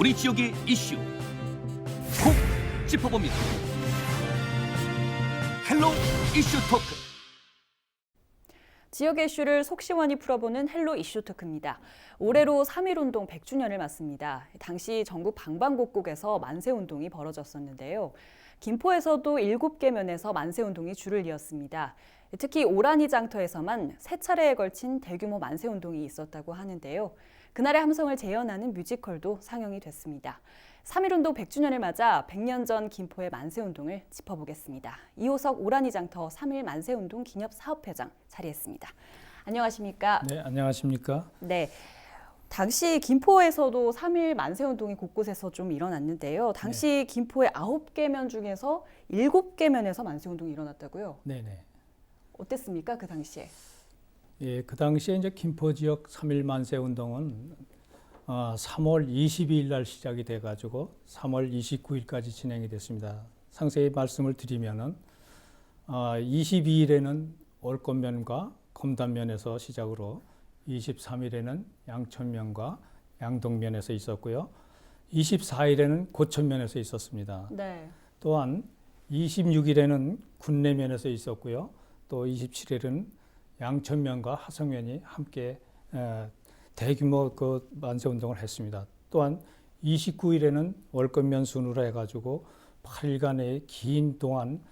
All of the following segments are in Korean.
우리 지역의 이슈 콕 짚어봅니다. 헬로 이슈 토크. 지역의 이슈를 속 시원히 풀어보는 헬로 이슈 토크입니다. 올해로 3.1운동 100주년을 맞습니다. 당시 전국 방방곡곡에서 만세운동이 벌어졌었는데요. 김포에서도 7개 면에서 만세운동이 줄을 이었습니다. 특히 오라니 장터에서만 3차례에 걸친 대규모 만세운동이 있었다고 하는데요. 그날의 함성을 재현하는 뮤지컬도 상영이 됐습니다. 3.1운동 100주년을 맞아 100년 전 김포의 만세운동을 짚어보겠습니다. 이호석 오라니 장터 3.1 만세운동 기념사업회장 자리했습니다. 안녕하십니까? 네, 안녕하십니까? 네. 당시 김포에서도 3.1 만세운동이 곳곳에서 좀 일어났는데요. 당시 김포의 9개 면 중에서 7개 면에서 만세운동이 일어났다고요? 네네. 어땠습니까? 그 당시에? 예, 그 당시에 이제 김포 지역 3.1 만세 운동은 3월 22일 날 시작이 돼가지고 3월 29일까지 진행이 됐습니다. 상세히 말씀을 드리면은 22일에는 월권면과 검단면에서 시작으로 23일에는 양천면과 양동면에서 있었고요. 24일에는 고천면에서 있었습니다. 네. 또한 26일에는 군내면에서 있었고요. 또 27일은 양천면과 하성면이 함께 대규모 그 만세운동을 했습니다. 또한 29일에는 월권면 순으로 해가지고 8일간의 긴 동안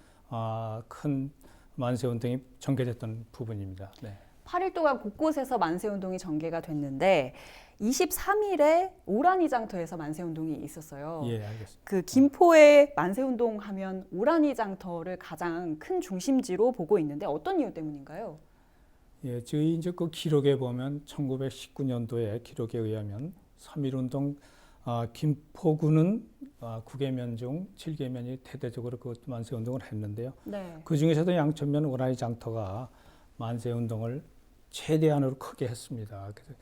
큰 만세운동이 전개됐던 부분입니다. 네. 8일 동안 곳곳에서 만세운동이 전개가 됐는데 23일에 오라니 장터에서 만세운동이 있었어요. 예, 알겠습니다. 그 김포의 만세운동 하면 오라니 장터를 가장 큰 중심지로 보고 있는데 어떤 이유 때문인가요? 예, 저희 이제 그 기록에 보면 1919년도에 기록에 의하면 3.1운동 김포구는 9개면 중 7개면이 대대적으로 그 만세운동을 했는데요. 네. 그 중에서도 양천면 오라니 장터가 만세운동을 최대한으로 크게 했습니다. 그래서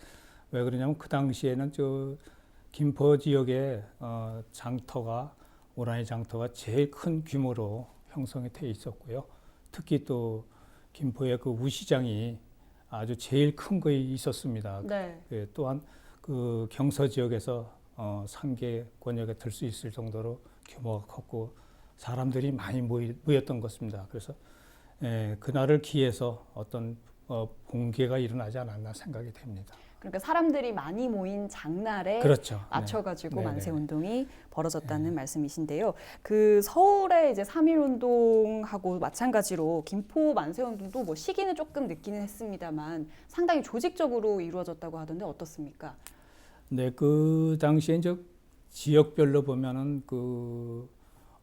왜 그러냐면 그 당시에는 저 김포 지역의 장터가 오라니 장터가 제일 큰 규모로 형성이 돼 있었고요. 특히 또 김포의 그 우시장이 아주 제일 큰 거에 있었습니다. 네. 또한 그 경서 지역에서 상계 권역에 들 수 있을 정도로 규모가 컸고 사람들이 많이 모였던 것입니다. 그래서 그날을 기해서 어떤 봉기가 일어나지 않았나 생각이 됩니다. 그러니까 사람들이 많이 모인 장날에 그렇죠. 맞춰가지고 네. 만세운동이 벌어졌다는 말씀이신데요. 그 서울의 이제 3.1운동하고 마찬가지로 김포 만세운동도 뭐 시기는 조금 늦기는 했습니다만 상당히 조직적으로 이루어졌다고 하던데 어떻습니까? 네, 그 당시에 이제 지역별로 보면은 그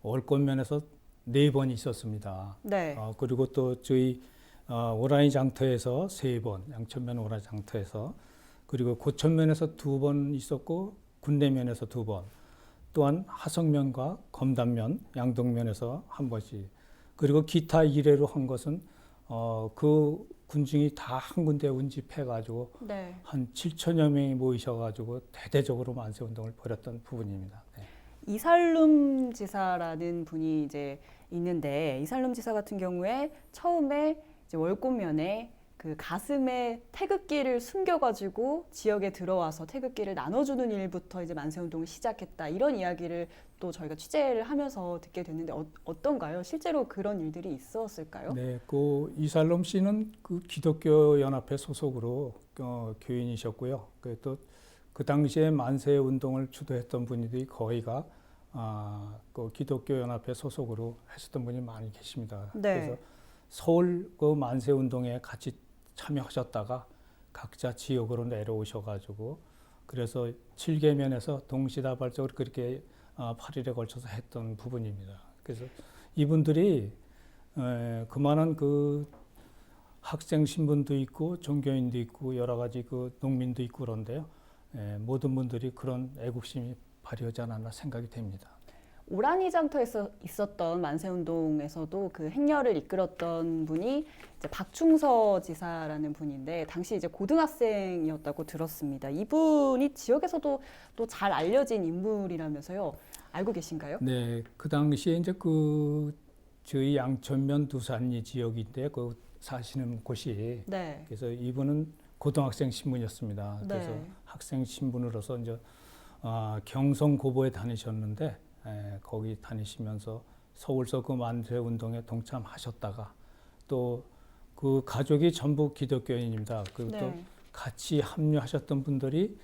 월권면에서 4번 있었습니다. 네. 그리고 또 저희 오라니 장터에서 3번, 양천면 오라니 장터에서 그리고 고천면에서 2번 있었고 군내면에서 2번, 또한 하성면과 검단면, 양동면에서 1번씩, 그리고 기타 이래로 한 것은 그 군중이 다 한 군데 운집해가지고 네. 한 7천여 명이 모이셔가지고 대대적으로 만세운동을 벌였던 부분입니다. 네. 이살룸 지사라는 분이 이제 있는데 이살룸 지사 같은 경우에 처음에 이제 월권면에 그 가슴에 태극기를 숨겨가지고 지역에 들어와서 태극기를 나눠주는 일부터 이제 만세운동을 시작했다 이런 이야기를 또 저희가 취재를 하면서 듣게 됐는데 어떤가요? 실제로 그런 일들이 있었을까요? 네, 그 이살롬 씨는 그 기독교 연합회 소속으로 교인이셨고요. 또 그 당시에 만세 운동을 주도했던 분들이 거의가 그 기독교 연합회 소속으로 했었던 분이 많이 계십니다. 네. 그래서 서울 그 만세 운동에 같이 참여하셨다가 각자 지역으로 내려오셔가지고 그래서 7개면에서 동시다발적으로 그렇게 8일에 걸쳐서 했던 부분입니다. 그래서 이분들이 그만한 그 학생 신분도 있고 종교인도 있고 여러 가지 그 농민도 있고 그런데요. 모든 분들이 그런 애국심이 발휘하지 않았나 생각이 됩니다. 오라니 장터에서 있었던 만세운동에서도 그 행렬을 이끌었던 분이 이제 박충서 지사라는 분인데 당시 이제 고등학생이었다고 들었습니다. 이분이 지역에서도 또 잘 알려진 인물이라면서요. 알고 계신가요? 네, 그 당시에 이제 그 저희 양천면 두산리 지역인데 그 사시는 곳이 네. 그래서 이분은 고등학생 신분이었습니다. 그래서 네. 학생 신분으로서 이제 경성고보에 다니셨는데 거기 다니시면서 서울서 그 만세운동에 동참하셨다가 또 그 가족이 전부 기독교인입니다. 그리고 또 네. 같이 합류하셨던 분들이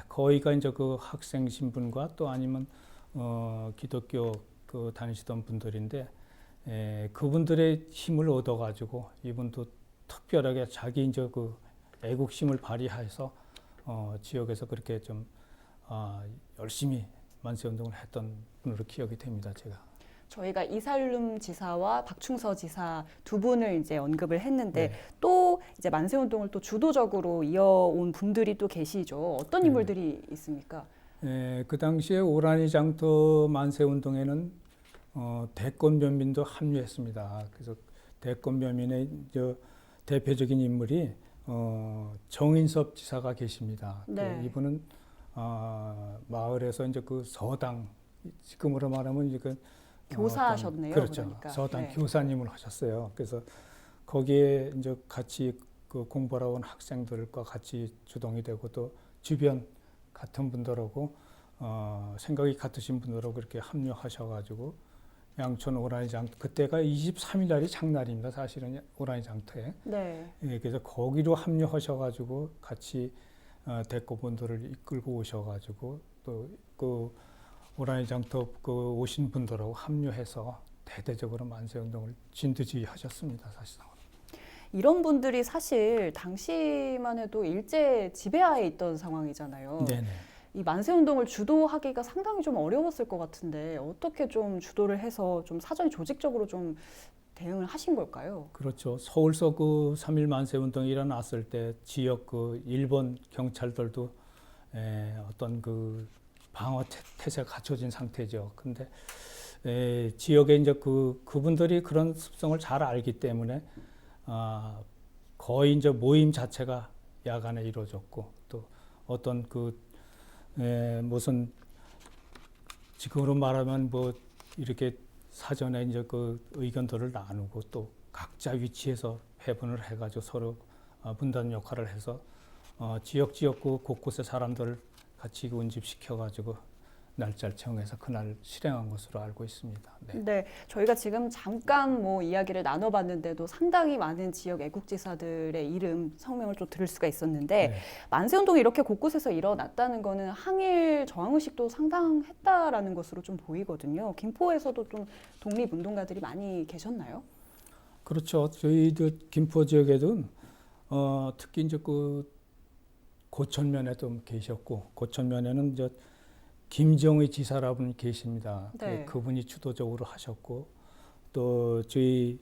거의가 이제 그 학생 신분과 또 아니면 기독교 그 다니시던 분들인데 그분들의 힘을 얻어가지고 이분도 특별하게 자기 이제 그 애국심을 발휘해서 지역에서 그렇게 좀 열심히 만세운동을 했던 분으로 기억이 됩니다. 제가. 저희가 이살룸 지사와 박충서 지사 두 분을 이제 언급을 했는데 네. 또 이제 만세운동을 또 주도적으로 이어온 분들이 또 계시죠. 어떤 인물들이 있습니까? 그 당시에 오라니 장터 만세운동에는 대권 변민도 합류했습니다. 그래서 대권 변민의 대표적인 인물이 정인섭 지사가 계십니다. 네. 이분은 마을에서 이제 그 서당 지금으로 말하면 이제 그 교사하셨네요. 그렇죠. 그러니까. 서당 네. 교사님을 하셨어요. 그래서 거기에 이제 같이 그 공부하러 온 학생들과 같이 주동이 되고 또 주변 같은 분들하고 생각이 같으신 분들하고 그렇게 합류하셔가지고 양천 오라니 장터 그때가 23일 날이 장날입니다. 사실은 오라니 장터에. 네. 그래서 거기로 합류하셔가지고 같이 대표분들을 이끌고 오셔가지고 또 그 오라니 장터 그 오신 분들하고 합류해서 대대적으로 만세운동을 진두지휘하셨습니다. 사실상. 이런 분들이 사실 당시만 해도 일제 지배하에 있던 상황이잖아요. 네네. 이 만세운동을 주도하기가 상당히 좀 어려웠을 것 같은데 어떻게 좀 주도를 해서 좀 사전 조직적으로 좀 대응을 하신 걸까요? 그렇죠. 서울서 그 3.1 만세운동이 일어났을 때 지역 그 일본 경찰들도 어떤 그 방어 태세가 갖춰진 상태죠. 근데 지역에 이제 그분들이 그런 습성을 잘 알기 때문에 거의 이제 모임 자체가 야간에 이루어졌고 또 어떤 무슨 지금으로 말하면 뭐 이렇게 사전에 이제 그 의견들을 나누고 또 각자 위치에서 배분을 해가지고 서로 분단 역할을 해서 지역 그 곳곳에 사람들을 같이 운집시켜가지고 날짜를 정해서 그날 실행한 것으로 알고 있습니다. 네. 네, 저희가 지금 잠깐 뭐 이야기를 나눠봤는데도 상당히 많은 지역 애국지사들의 이름, 성명을 좀 들을 수가 있었는데 네. 만세운동이 이렇게 곳곳에서 일어났다는 거는 항일 저항의식도 상당했다라는 것으로 좀 보이거든요. 김포에서도 좀 독립운동가들이 많이 계셨나요? 그렇죠. 저희들 김포 지역에도 특히 이제 그 고천면에도 계셨고 고천면에는 이제 김정의 지사라는 분이 계십니다. 네. 그분이 주도적으로 하셨고 또 저희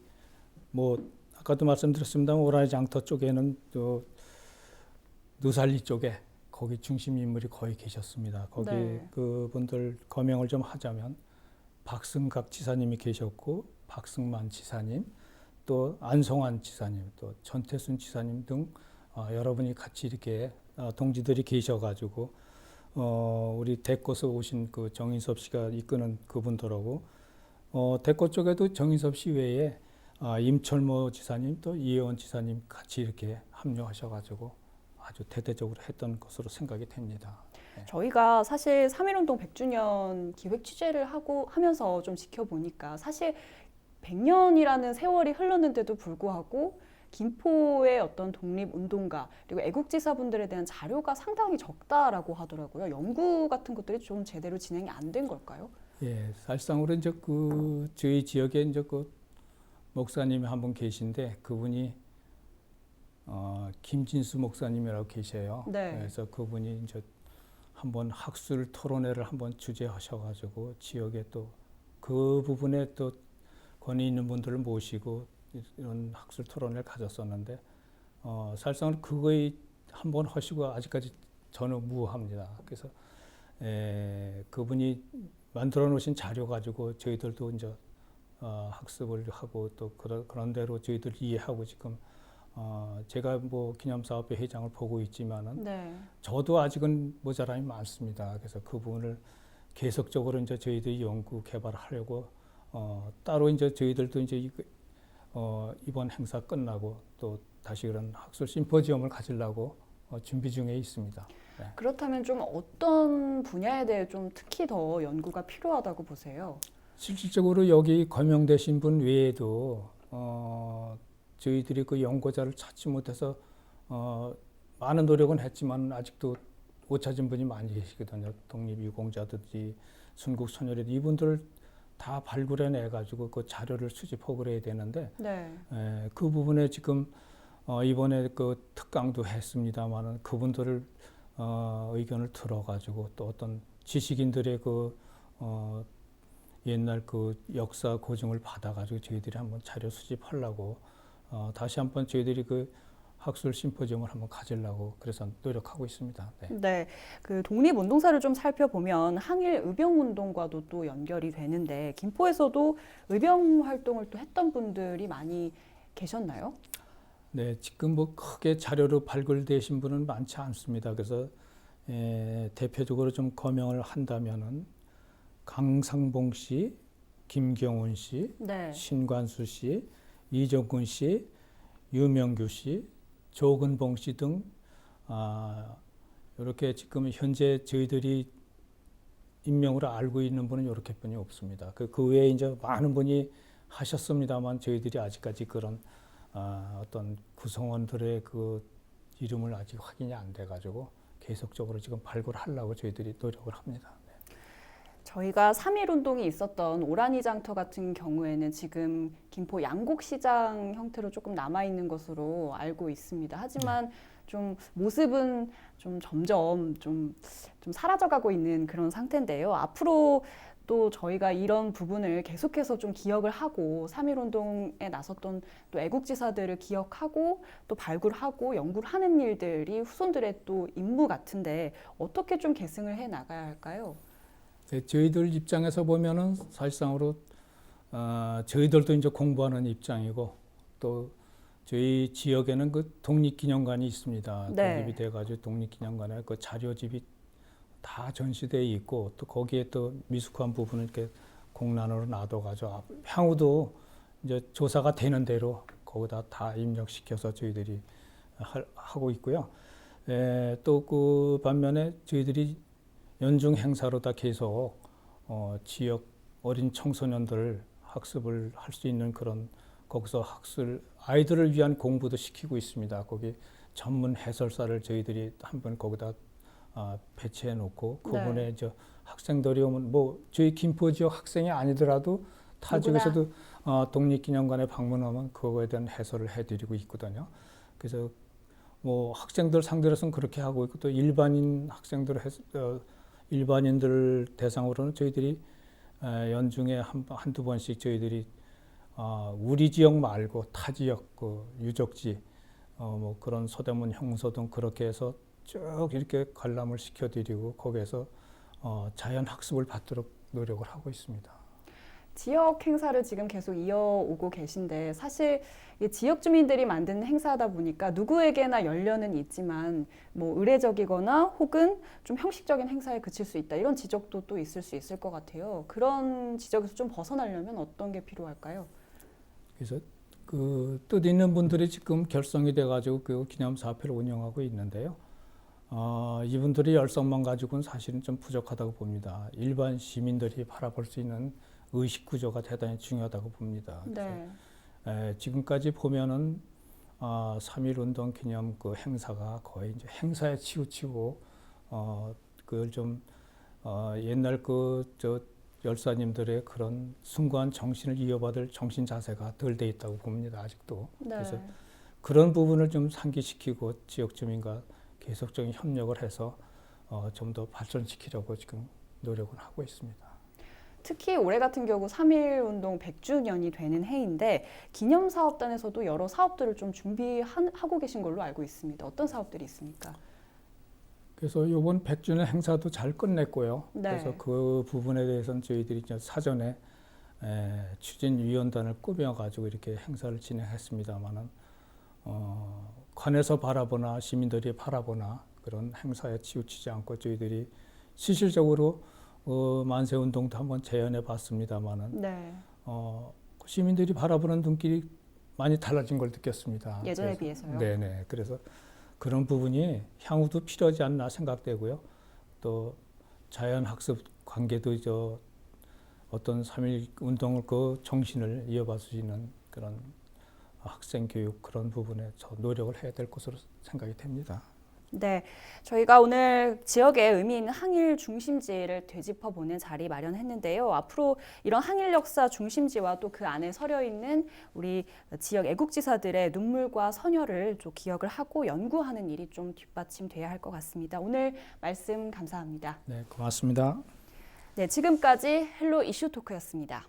뭐 아까도 말씀드렸습니다. 오라니 장터 쪽에는 또 누살리 쪽에 거기 중심 인물이 거의 계셨습니다. 거기 네. 그분들 거명을 좀 하자면 박승각 지사님이 계셨고 박승만 지사님 또 안성환 지사님 또 전태순 지사님 등 여러분이 같이 이렇게 동지들이 계셔가지고 우리 대구에서 오신 그 정인섭 씨가 이끄는 그분들하고 대구 쪽에도 정인섭 씨 외에 임철모 지사님 또 이혜원 지사님 같이 이렇게 합류하셔가지고 아주 대대적으로 했던 것으로 생각이 됩니다. 네. 저희가 사실 3.1운동 100주년 기획 취재를 하면서 좀 지켜보니까 사실 100년이라는 세월이 흘렀는데도 불구하고 김포의 어떤 독립운동가 그리고 애국지사분들에 대한 자료가 상당히 적다라고 하더라고요. 연구 같은 것들이 좀 제대로 진행이 안 된 걸까요? 예, 사실상으로 이제 저희 지역에 이제 목사님이 한 분 계신데 그분이 김진수 목사님이라고 계셔요. 네. 그래서 그분이 이제 한번 학술 토론회를 한번 주재하셔가지고 지역에 또 그 부분에 또 권위 있는 분들을 모시고 이런 학술 토론을 가졌었는데 사실상 그거에 한번 하시고 아직까지 전무합니다. 그래서 그분이 만들어 놓으신 자료 가지고 저희들도 이제 학습을 하고 또 그런 대로 저희들 이해하고 지금 제가 뭐 기념사업회 회장을 보고 있지만은 네. 저도 아직은 모자람이 많습니다. 그래서 그 부분을 계속적으로 이제 저희들이 연구 개발하려고 따로 이제 저희들도 이제 이번 행사 끝나고 또 다시 그런 학술 심포지엄을 가지려고 준비 중에 있습니다. 네. 그렇다면 좀 어떤 분야에 대해 좀 특히 더 연구가 필요하다고 보세요? 실질적으로 여기 거명되신 분 외에도 저희들이 그 연구자를 찾지 못해서 많은 노력은 했지만 아직도 못 찾은 분이 많이 계시거든요. 독립유공자들이 순국선열이 이분들을 다 발굴해내 가지고 그 자료를 수집하고 그래야 되는데 네. 그 부분에 지금 이번에 그 특강도 했습니다만은 그분들을 의견을 들어가지고 또 어떤 지식인들의 그 옛날 그 역사 고증을 받아가지고 저희들이 한번 자료 수집하려고 다시 한번 저희들이 그 학술 심포지엄을 한번 가지려고 그래서 노력하고 있습니다. 네. 네, 그 독립운동사를 좀 살펴보면 항일 의병운동과도 또 연결이 되는데 김포에서도 의병 활동을 또 했던 분들이 많이 계셨나요? 네, 지금 뭐 크게 자료로 발굴되신 분은 많지 않습니다. 그래서 대표적으로 좀 거명을 한다면은 강상봉 씨, 김경훈 씨, 네. 신관수 씨, 이정근 씨, 유명규 씨, 조근봉 씨 등 이렇게 지금 현재 저희들이 인명으로 알고 있는 분은 이렇게 분이 없습니다. 그 외에 이제 많은 분이 하셨습니다만 저희들이 아직까지 그런 어떤 구성원들의 그 이름을 아직 확인이 안 돼가지고 계속적으로 지금 발굴하려고 저희들이 노력을 합니다. 네. 저희가 3.1운동이 있었던 오라니 장터 같은 경우에는 지금 김포 양곡시장 형태로 조금 남아있는 것으로 알고 있습니다. 하지만 좀 모습은 좀 점점 좀 사라져가고 있는 그런 상태인데요. 앞으로 또 저희가 이런 부분을 계속해서 좀 기억을 하고 3.1운동에 나섰던 또 애국지사들을 기억하고 또 발굴하고 연구를 하는 일들이 후손들의 또 임무 같은데 어떻게 좀 계승을 해 나가야 할까요? 네, 저희들 입장에서 보면은 사실상으로 저희들도 이제 공부하는 입장이고 또 저희 지역에는 그 독립기념관이 있습니다. 네. 독립이 돼가지고 독립기념관에 그 자료집이 다 전시되어 있고 또 거기에 또 미숙한 부분을 이렇게 공란으로 놔둬가지고 향후도 이제 조사가 되는 대로 거기다 다 입력시켜서 저희들이 하고 있고요. 또 그 반면에 저희들이 연중 행사로 다 계속 지역 어린 청소년들 학습을 할 수 있는 그런 거기서 학술 아이들을 위한 공부도 시키고 있습니다. 거기 전문 해설사를 저희들이 한번 거기다 배치해 놓고 그분의 네. 저 학생들이 오면 뭐 저희 김포 지역 학생이 아니더라도 타 누구나. 지역에서도 독립기념관에 방문하면 그거에 대한 해설을 해드리고 있거든요. 그래서 뭐 학생들 상대로서는 그렇게 하고 있고 또 일반인 일반인들 대상으로는 저희들이 연중에 한두 번씩 저희들이 우리 지역 말고 타 지역 그 유적지 뭐 그런 서대문 형서 등 그렇게 해서 쭉 이렇게 관람을 시켜드리고 거기에서 자연 학습을 받도록 노력을 하고 있습니다. 지역 행사를 지금 계속 이어오고 계신데 사실 이 지역 주민들이 만드는 행사다 보니까 누구에게나 연려는 있지만 뭐 의례적이거나 혹은 좀 형식적인 행사에 그칠 수 있다 이런 지적도 또 있을 수 있을 것 같아요. 그런 지적에서 좀 벗어나려면 어떤 게 필요할까요? 그래서 그 뜻 있는 분들이 지금 결성이 돼가지고 그 기념사업회를 운영하고 있는데요. 이분들의 열성만 가지고는 사실은 좀 부족하다고 봅니다. 일반 시민들이 바라볼 수 있는 의식 구조가 대단히 중요하다고 봅니다. 네. 지금까지 보면은 3.1운동 기념 그 행사가 거의 이제 행사에 치우치고 그걸 좀 옛날 저 열사님들의 그런 숭고한 정신을 이어받을 정신 자세가 덜 돼 있다고 봅니다. 아직도. 네. 그래서 그런 부분을 좀 상기시키고 지역 주민과 계속적인 협력을 해서 좀 더 발전시키려고 지금 노력을 하고 있습니다. 특히 올해 같은 경우 3.1운동 100주년이 되는 해인데 기념사업단에서도 여러 사업들을 좀 준비하고 계신 걸로 알고 있습니다. 어떤 사업들이 있습니까? 그래서 이번 100주년 행사도 잘 끝냈고요. 네. 그래서 그 부분에 대해서는 저희들이 이제 사전에 추진위원단을 꾸며가지고 이렇게 행사를 진행했습니다만은 관에서 바라보나 시민들이 바라보나 그런 행사에 치우치지 않고 저희들이 실질적으로 만세운동도 한번 재현해 봤습니다만은 네. 시민들이 바라보는 눈길이 많이 달라진 걸 느꼈습니다. 예전에 그래서, 비해서요? 네네. 그래서 그런 부분이 향후도 필요하지 않나 생각되고요. 또 자연학습 관계도 어떤 3.1 운동을 그 정신을 이어갈 수 있는 그런 학생 교육 그런 부분에 더 노력을 해야 될 것으로 생각이 됩니다. 네, 저희가 오늘 지역의 의미 있는 항일 중심지를 되짚어보는 자리 마련했는데요. 앞으로 이런 항일 역사 중심지와 또 그 안에 서려 있는 우리 지역 애국지사들의 눈물과 선혈을 좀 기억을 하고 연구하는 일이 좀 뒷받침돼야 할 것 같습니다. 오늘 말씀 감사합니다. 네, 고맙습니다. 네, 지금까지 헬로 이슈 토크였습니다.